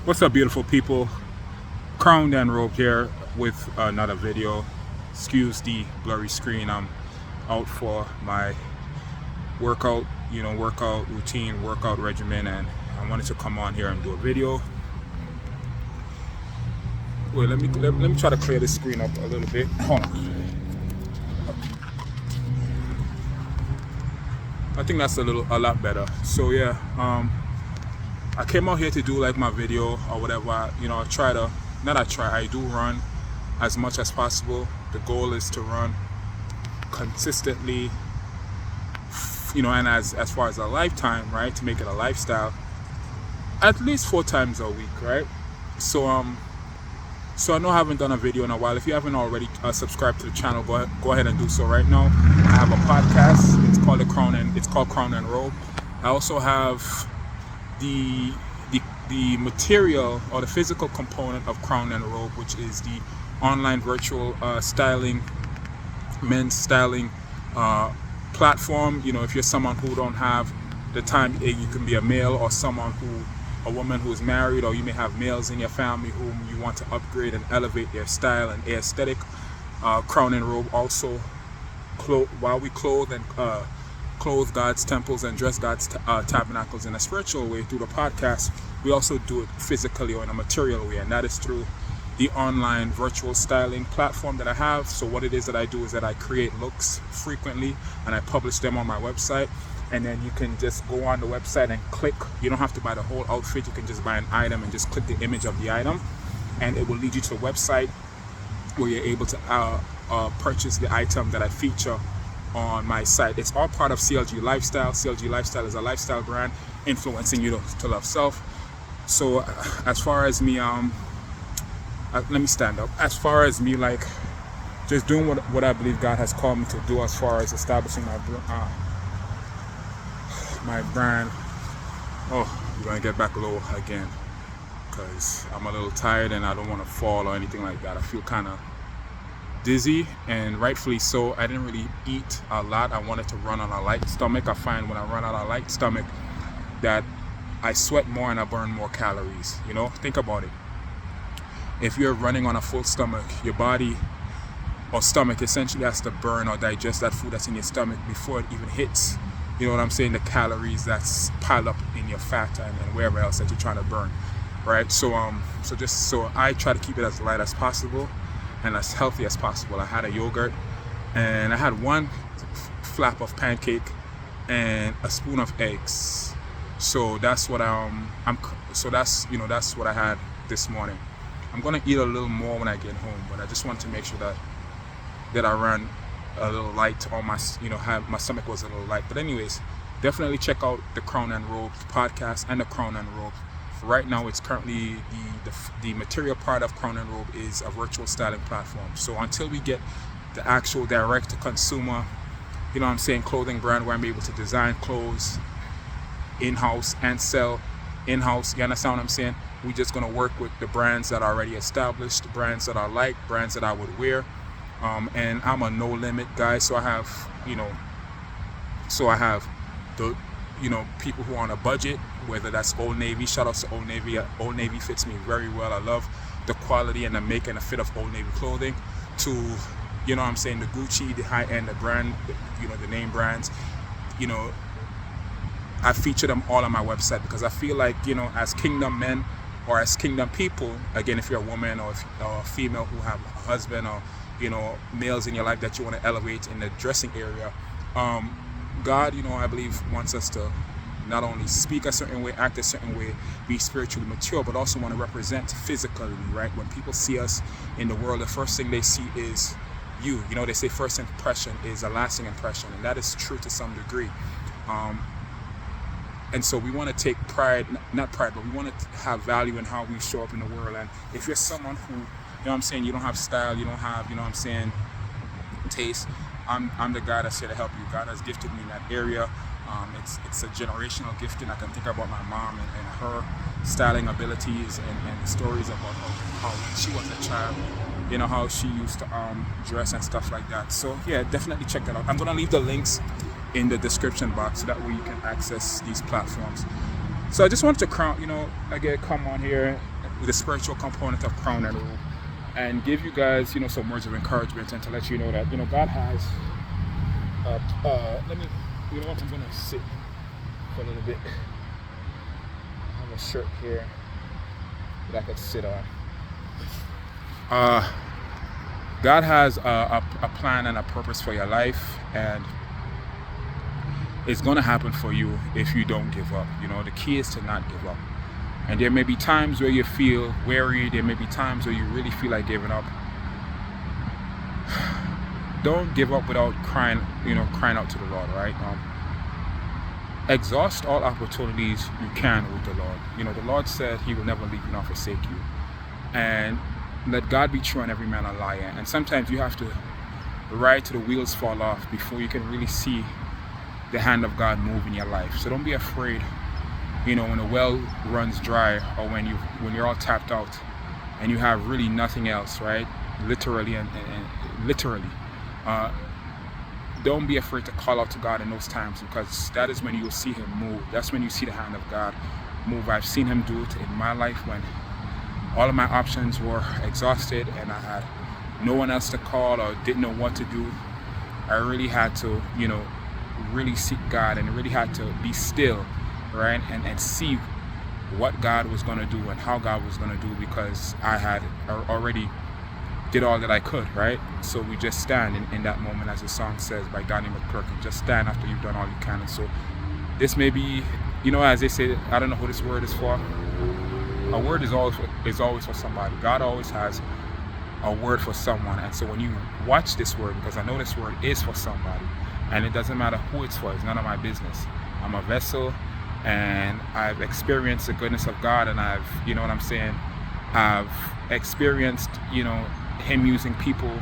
What's up, beautiful people? Crowned and robed here with another video. Excuse the blurry screen. I'm out for my workout, workout routine, workout regimen, and I wanted to come on here and do a video. Wait, let me try to clear the screen up a little bit. Hold on. I think that's a lot better. So yeah, I came out here to do like my video or whatever. I do run as much as possible. The goal is to run consistently, and as far as a lifetime, right, to make it a lifestyle, at least 4 times a week, right? So I know I haven't done a video in a while. If you haven't already subscribed to the channel, go ahead and do so right now. I have a podcast. It's called Crown and Robe. I also have the material or the physical component of Crown and Robe, which is the online virtual styling, men's styling platform. If you're someone who don't have the time, you can be a male or a woman who's married, or you may have males in your family whom you want to upgrade and elevate their style and aesthetic. Crown and Robe also while we clothe God's temples and dress God's tabernacles in a spiritual way through the podcast, we also do it physically or in a material way, and that is through the online virtual styling platform that I have. So what it is that I do is that I create looks frequently and I publish them on my website, and then you can just go on the website and click. You don't have to buy the whole outfit. You can just buy an item and just click the image of the item, and it will lead you to a website where you're able to purchase the item that I feature on my site. It's all part of CLGLifestyle. CLGLifestyle is a lifestyle brand influencing you to love self. So as far as me, let me stand up. As far as me, like, just doing what I believe God has called me to do as far as establishing my brand. Oh, we're gonna get back low again because I'm a little tired and I don't want to fall or anything like that. I feel kind of dizzy, and rightfully so. I didn't really eat a lot. I wanted to run on a light stomach. I find when I run on a light stomach that I sweat more and I burn more calories. Think about it. If you're running on a full stomach, your body or stomach essentially has to burn or digest that food that's in your stomach before it even hits, you know what I'm saying, the calories that's piled up in your fat and wherever else that you're trying to burn, right? So I try to keep it as light as possible and as healthy as possible. I had a yogurt and I had one flap of pancake and a spoon of eggs. So that's what that's what I had this morning. I'm gonna eat a little more when I get home, but I just wanted to make sure that I ran a little light on my, my stomach was a little light. But anyways, definitely check out the Crown and Robe podcast and the Crown and Robe. Right now, it's currently the material part of Crown and Robe is a virtual styling platform. So until we get the actual direct to consumer, clothing brand where I'm able to design clothes in-house and sell in-house, you understand what I'm saying? We're just gonna work with the brands that are already established, brands that I like, brands that I would wear. And I'm a no limit guy, so I have the people who are on a budget, whether that's Old Navy. Shout out to Old Navy. Old Navy fits me very well. I love the quality and the make and the fit of Old Navy clothing. To the Gucci, the high end, the brand, the name brands. I feature them all on my website because I feel like, as kingdom men or as kingdom people, again, if you're a woman or a female who have a husband or males in your life that you want to elevate in the dressing area, God, I believe wants us to not only speak a certain way, act a certain way, be spiritually mature, but also want to represent physically, right? When people see us in the world, the first thing they see is you. They say first impression is a lasting impression, and that is true to some degree. And so we want to take not pride, but we want to have value in how we show up in the world. And if you're someone who, you don't have style, you don't have, taste, I'm the guy that's here to help you. God has gifted me in that area. It's a generational gifting. I can think about my mom and her styling abilities and stories about how when she was a child, how she used to dress and stuff like that. So yeah, definitely check that out. I'm going to leave the links in the description box so that way you can access these platforms. So I just wanted to again come on here the spiritual component of Crown and Robe, and give you guys, you know, some words of encouragement, and to let you know that, you know, God has let me, you know what, I'm gonna sit for a little bit. I have a shirt here that I could sit on. God has a plan and a purpose for your life, and it's gonna happen for you if you don't give up. You know, the key is to not give up. And there may be times where you feel weary. There may be times where you really feel like giving up. Don't give up without crying out to the Lord, right? Exhaust all opportunities you can with the Lord. You know, the Lord said He will never leave you nor forsake you. And let God be true and every man a liar. And sometimes you have to ride till the wheels fall off before you can really see the hand of God move in your life. So don't be afraid, you know, when the well runs dry, or when you're all tapped out and you have really nothing else, right? Literally and literally. Don't be afraid to call out to God in those times, because that is when you'll see Him move. That's when you see the hand of God move. I've seen Him do it in my life when all of my options were exhausted and I had no one else to call or didn't know what to do. I really had to, you know, really seek God, and really had to be still, right? And see what God was going to do and how God was going to do, because I had already did all that I could, right? So we just stand in that moment, as the song says by Donnie McClurkin. Just stand after you've done all you can. And so this may be, you know, as they say, I don't know who this word is for. A word is always for somebody. God always has a word for someone. And so when you watch this word, because I know this word is for somebody, and it doesn't matter who it's for, it's none of my business. I'm a vessel, and I've experienced the goodness of God, and I've, you know what I'm saying, I've experienced, you know, Him using people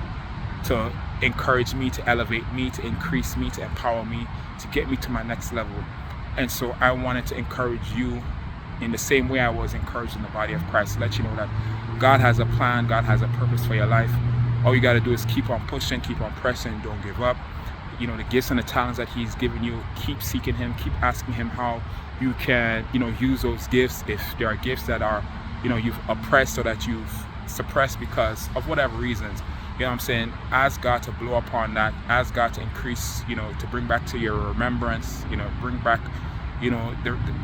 to encourage me, to elevate me, to increase me, to empower me, to get me to my next level. And so I wanted to encourage you in the same way I was encouraged in the body of Christ, to let you know that God has a plan, God has a purpose for your life. All you got to do is keep on pushing, keep on pressing, don't give up. You know, the gifts and the talents that He's given you, keep seeking Him, keep asking Him how you can, you know, use those gifts. If there are gifts that are, you know, you've oppressed or that you've suppressed because of whatever reasons, you know what I'm saying, ask God to blow upon that, ask God to increase, you know, to bring back to your remembrance, you know, bring back, you know,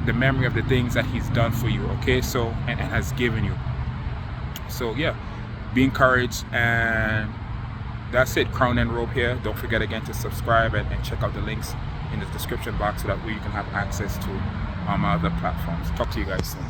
the memory of the things that He's done for you, okay? So, and has given you. So yeah, be encouraged, and that's it. Crown and Robe here. Don't forget again to subscribe and check out the links in the description box, so that way you can have access to my other platforms. Talk to you guys soon.